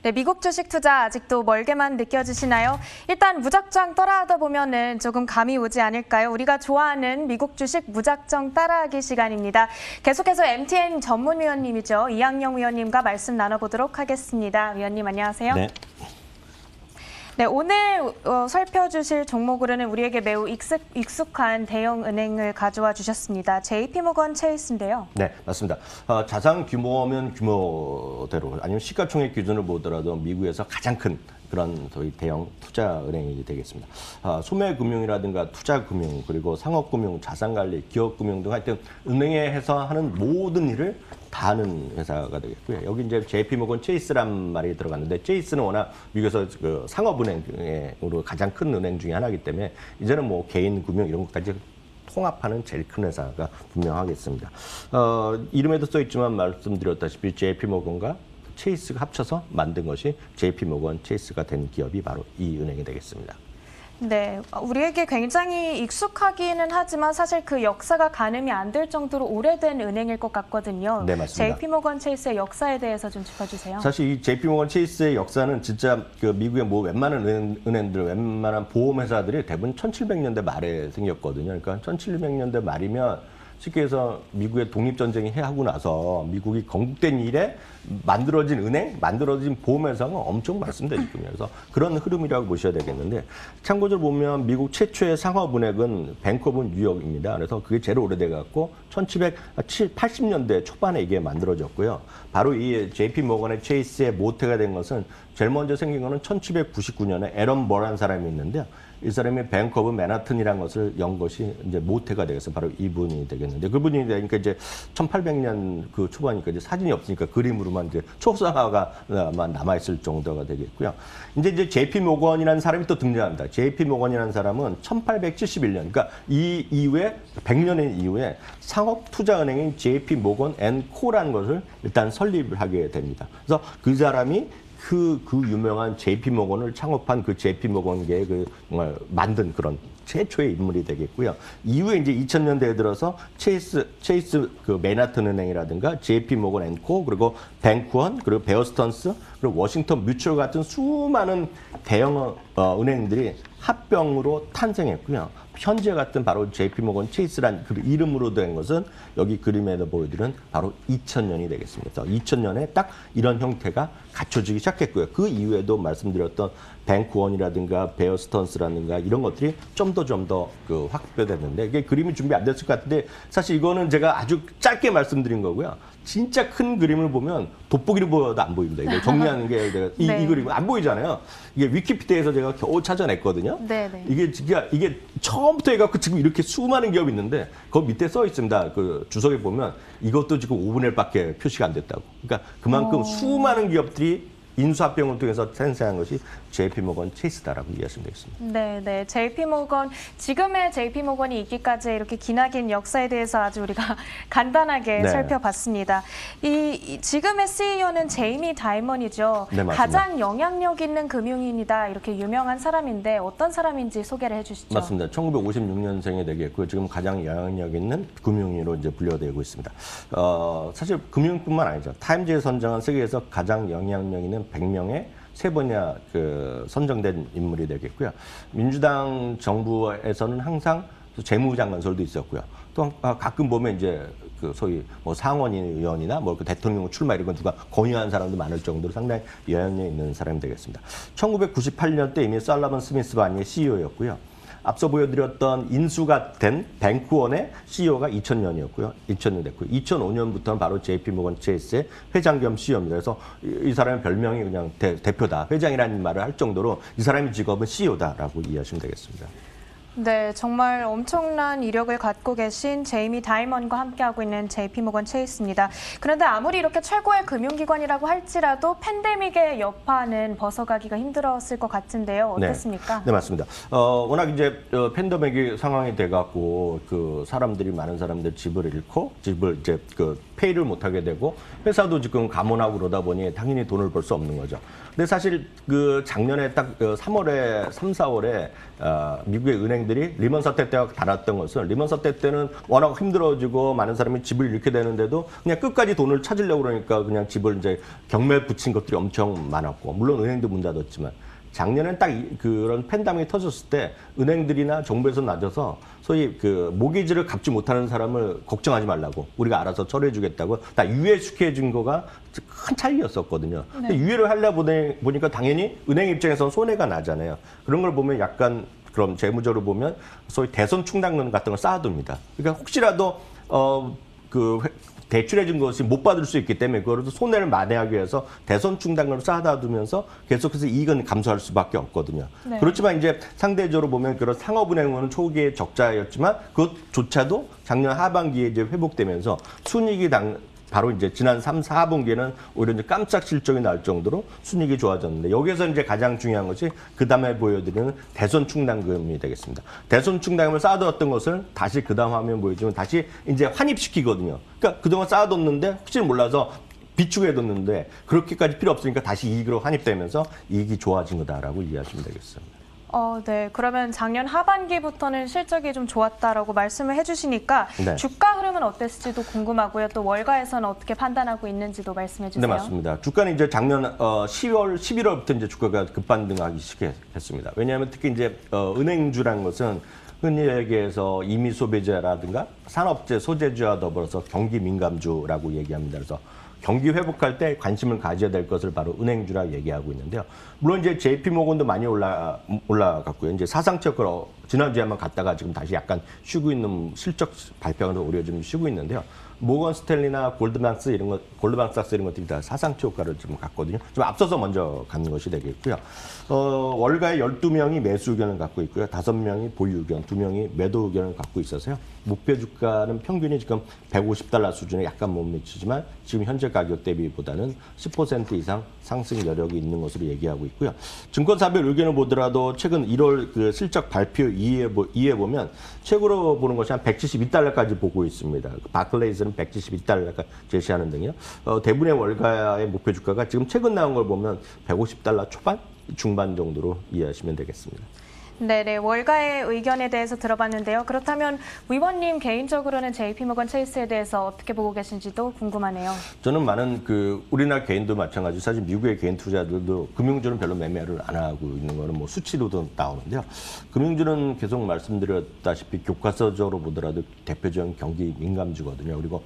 네, 미국 주식 투자 아직도 멀게만 느껴지시나요? 일단 무작정 따라하다 보면은 조금 감이 오지 않을까요? 우리가 좋아하는 미국 주식 무작정 따라하기 시간입니다. 계속해서 MTN 전문위원님이죠. 이학영 위원님과 말씀 나눠보도록 하겠습니다. 위원님 안녕하세요. 네. 네, 오늘 살펴주실 종목으로는 우리에게 매우 익숙한 대형 은행을 가져와 주셨습니다. JP모건 체이스인데요. 네, 맞습니다. 자산 규모면 규모대로 아니면 시가총액 기준을 보더라도 미국에서 가장 큰 그런 소위 대형 투자은행이 되겠습니다. 소매금융이라든가 투자금융, 그리고 상업금융, 자산관리, 기업금융 등 하여튼 은행에서 하는 모든 일을 다 하는 회사가 되겠고요. 여기 이제 JP모건 체이스란 말이 들어갔는데, 체이스는 워낙 미국에서 그 상업은행으로 가장 큰 은행 중에 하나이기 때문에 이제는 뭐 개인 금융 이런 것까지 통합하는 제일 큰 회사가 분명하겠습니다. 이름에도 써 있지만 말씀드렸다시피 JP모건과 체이스가 합쳐서 만든 것이 JP모건 체이스가 된 기업이 바로 이 은행이 되겠습니다. 네, 우리에게 굉장히 익숙하기는 하지만 사실 그 역사가 가늠이 안 될 정도로 오래된 은행일 것 같거든요. 네, 맞습니다. JP모건 체이스의 역사에 대해서 좀 짚어주세요. 사실 이 JP모건 체이스의 역사는 진짜 그 미국의 뭐 웬만한 은행들, 웬만한 보험회사들이 대부분 1700년대 말에 생겼거든요. 그러니까 1700년대 말이면 쉽게 해서 미국의 독립전쟁이 하고 나서 미국이 건국된 이래 만들어진 은행, 만들어진 보험회사가 엄청 많습니다, 지금. 그래서 그런 흐름이라고 보셔야 되겠는데, 참고적으로 보면 미국 최초의 상업은행은 뱅크 오브 뉴욕입니다. 그래서 그게 제일 오래돼갖고 1780년대 초반에 이게 만들어졌고요. 바로 이 JP모건의 체이스의 모태가 된 것은 제일 먼저 생긴 거는 1799년에 에런 버라는 사람이 있는데요. 이 사람이 뱅크 오브 맨하튼이라는 것을 연 것이 이제 모태가 되겠어. 바로 이분이 되겠는데, 그분이 되니까 이제 1800년 그 초반이니까 이제 사진이 없으니까 그림으로만 이제 초사화가만 남아있을 정도가 되겠고요. 이제 JP모건이라는 사람이 또 등장합니다. JP모건이라는 사람은 1871년, 그러니까 이 이후에 100년의 이후에 상업투자은행인 JP모건 앤 코라는 것을 일단 설립을 하게 됩니다. 그래서 그 사람이 그 유명한 JP모건을 창업한 그 JP모건계의 그 정말 만든 그런 최초의 인물이 되겠고요. 이후에 이제 2000년대에 들어서 체이스 그 맨하튼 은행이라든가 JP모건 앤 코, 그리고 뱅크원, 그리고 베어스턴스, 그리고 워싱턴 뮤추얼 같은 수많은 대형 은행들이 합병으로 탄생했고요. 현재 같은 바로 JP모건 체이스란 그 이름으로 된 것은 여기 그림에서 보여드린 바로 2000년이 되겠습니다. 2000년에 딱 이런 형태가 갖춰지기 시작했고요. 그 이후에도 말씀드렸던 뱅크원이라든가 베어스턴스라든가 이런 것들이 좀 더 그 확대됐는데, 이게 그림이 준비 안 됐을 것 같은데, 사실 이거는 제가 아주 짧게 말씀드린 거고요. 진짜 큰 그림을 보면 돋보기를 보여도 안 보입니다. 이거 정리하는 게 내가 이 그림 안 보이잖아요. 이게 위키피디아에서 제가 겨우 찾아냈거든요. 네네. 이게 처음부터 해갖고 지금 이렇게 수많은 기업이 있는데 그 밑에 써 있습니다. 그 주석에 보면 이것도 지금 5분의 1밖에 표시가 안 됐다고. 그러니까 그만큼 수많은 기업들이 인수합병을 통해서 탄생한 것이 JP모건 체이스다라고 이해하시면 되겠습니다. 네. JP모건, 지금의 JP모건이 있기까지 이렇게 기나긴 역사에 대해서 아주 우리가 간단하게 살펴봤습니다. 이 지금의 CEO는 제이미 다이먼이죠. 네, 맞습니다. 가장 영향력 있는 금융인이다, 이렇게 유명한 사람인데 어떤 사람인지 소개를 해주시죠. 맞습니다. 1956년생이 되겠고요. 지금 가장 영향력 있는 금융인으로 이제 분류되고 있습니다. 사실 금융뿐만 아니죠. 타임즈에 선정한 세계에서 가장 영향력 있는 100명의 세 번이나 그 선정된 인물이 되겠고요. 민주당 정부에서는 항상 재무장관설도 있었고요. 또 가끔 보면 이제 그 소위 뭐 상원 의원이나 뭐 그 대통령 출마 이런 건 누가 권유한 사람도 많을 정도로 상당히 영향력 있는 사람이 되겠습니다. 1998년 때 이미 살라먼 스미스 바니의 CEO였고요. 앞서 보여드렸던 인수가 된 뱅크원의 CEO가 2000년이었고요. 2000년 됐고요. 2005년부터는 바로 JP모건 체이스의 회장 겸 CEO입니다. 그래서 이 사람의 별명이 그냥 대표다, 회장이라는 말을 할 정도로 이 사람의 직업은 CEO다라고 이해하시면 되겠습니다. 네, 정말 엄청난 이력을 갖고 계신 제이미 다이먼과 함께하고 있는 JP모건 체이스입니다. 그런데 아무리 이렇게 최고의 금융기관이라고 할지라도 팬데믹의 여파는 벗어가기가 힘들었을 것 같은데요. 어떻습니까? 네, 맞습니다. 워낙 이제 팬데믹이 상황이 돼갖고 그 사람들이 많은 사람들 집을 잃고 집을 이제 그 페이를 못하게 되고 회사도 지금 감원하고 그러다 보니 당연히 돈을 벌 수 없는 거죠. 근데 사실 그 작년에 딱 3월에 3, 4월에 미국의 은행들이 리먼 사태 때와 달았던 것은 리먼 사태 때는 워낙 힘들어지고 많은 사람이 집을 잃게 되는데도 그냥 끝까지 돈을 찾으려고 그러니까 그냥 집을 이제 경매 붙인 것들이 엄청 많았고 물론 은행도 문 닫았지만 작년엔 딱 그런 팬데믹이 터졌을 때 은행들이나 정부에서 낮아서 소위 그 모기지를 갚지 못하는 사람을 걱정하지 말라고 우리가 알아서 처리해 주겠다고 다 유예시켜 준 거가 큰 차이였었거든요. 네. 근데 유예를 하려 보니까 당연히 은행 입장에서는 손해가 나잖아요. 그런 걸 보면 약간 그럼 재무적으로 보면 소위 대손 충당금 같은 걸 쌓아둡니다. 그러니까 혹시라도 대출해준 것이 못 받을 수 있기 때문에 그거를 손해를 만회하기 위해서 대손 충당금을 쌓아다 두면서 계속해서 이익은 감소할 수밖에 없거든요. 네. 그렇지만 이제 상대적으로 보면 그런 상업은행은 초기에 적자였지만 그것조차도 작년 하반기에 이제 회복되면서 순이익이 바로 이제 지난 3, 4분기에는 오히려 이제 깜짝 실적이 날 정도로 순이익이 좋아졌는데 여기에서 이제 가장 중요한 것이 그 다음에 보여드리는 대손 충당금이 되겠습니다. 대손 충당금을 쌓아뒀던 것을 다시 그 다음 화면 보여주면 다시 이제 환입시키거든요. 그러니까 그동안 쌓아뒀는데 혹시 몰라서 비축해뒀는데 그렇게까지 필요 없으니까 다시 이익으로 환입되면서 이익이 좋아진 거다라고 이해하시면 되겠습니다. 네. 그러면 작년 하반기부터는 실적이 좀 좋았다라고 말씀을 해주시니까 네. 주가 흐름은 어땠을지도 궁금하고요. 또 월가에서는 어떻게 판단하고 있는지도 말씀해 주세요. 네, 맞습니다. 주가는 이제 작년 10월, 11월부터 이제 주가가 급반등하기 시작했습니다. 왜냐하면 특히 이제 은행주라는 것은 흔히 얘기해서 임의 소비재라든가 산업재 소재주와 더불어서 경기 민감주라고 얘기합니다. 그래서 경기 회복할 때 관심을 가져야 될 것을 바로 은행주라 얘기하고 있는데요. 물론 이제 JP모건도 많이 올라갔고요. 이제 사상체육으로 지난주에 한번 갔다가 지금 다시 약간 쉬고 있는 실적 발표가 오히려 좀 쉬고 있는데요. 모건 스탠리나 골드만삭스 이런 것들이 다 사상치 효과를 좀 갖거든요. 좀 앞서서 먼저 갖는 것이 되겠고요. 월가에 12명이 매수 의견을 갖고 있고요. 5명이 보유 의견, 2명이 매도 의견을 갖고 있어서요. 목표 주가는 평균이 지금 150달러 수준에 약간 못 미치지만 지금 현재 가격 대비보다는 10% 이상 상승 여력이 있는 것으로 얘기하고 있고요. 증권사별 의견을 보더라도 최근 1월 그 실적 발표 이에 보면 최고로 보는 것이 한 172달러까지 보고 있습니다. 바클레이스는 172달러까지 제시하는 등이요. 대부분의 월가의 목표 주가가 지금 최근 나온 걸 보면 150달러 초반, 중반 정도로 이해하시면 되겠습니다. 네네, 월가의 의견에 대해서 들어봤는데요. 그렇다면 위원님 개인적으로는 JP모건 체이스에 대해서 어떻게 보고 계신지도 궁금하네요. 저는 많은 우리나라 개인도 마찬가지, 사실 미국의 개인 투자들도 금융주는 별로 매매를 안 하고 있는 거는 뭐 수치로도 나오는데요. 금융주는 계속 말씀드렸다시피 교과서적으로 보더라도 대표적인 경기 민감주거든요. 그리고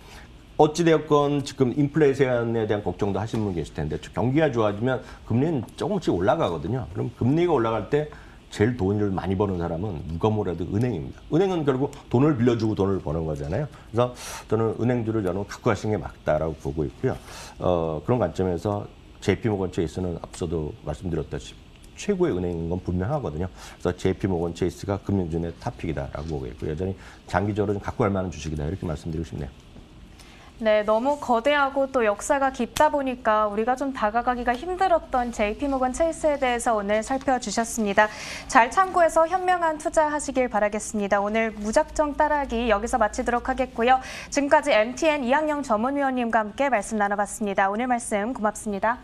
어찌되었건 지금 인플레이션에 대한 걱정도 하시는 분 계실 텐데 경기가 좋아지면 금리는 조금씩 올라가거든요. 그럼 금리가 올라갈 때 제일 돈을 많이 버는 사람은 누가 뭐래도 은행입니다. 은행은 결국 돈을 빌려주고 돈을 버는 거잖아요. 그래서 저는 은행주를 갖고 가시는 게 맞다라고 보고 있고요. 그런 관점에서 JP모건 체이스는 앞서도 말씀드렸다시피 최고의 은행인 건 분명하거든요. 그래서 JP모건 체이스가 금융주의 탑픽이다라고 보고 있고 여전히 장기적으로 좀 갖고 갈 만한 주식이다 이렇게 말씀드리고 싶네요. 네, 너무 거대하고 또 역사가 깊다 보니까 우리가 좀 다가가기가 힘들었던 JP모건 체이스에 대해서 오늘 살펴주셨습니다. 잘 참고해서 현명한 투자하시길 바라겠습니다. 오늘 무작정 따라하기 여기서 마치도록 하겠고요. 지금까지 MTN 이학영 전문위원님과 함께 말씀 나눠봤습니다. 오늘 말씀 고맙습니다.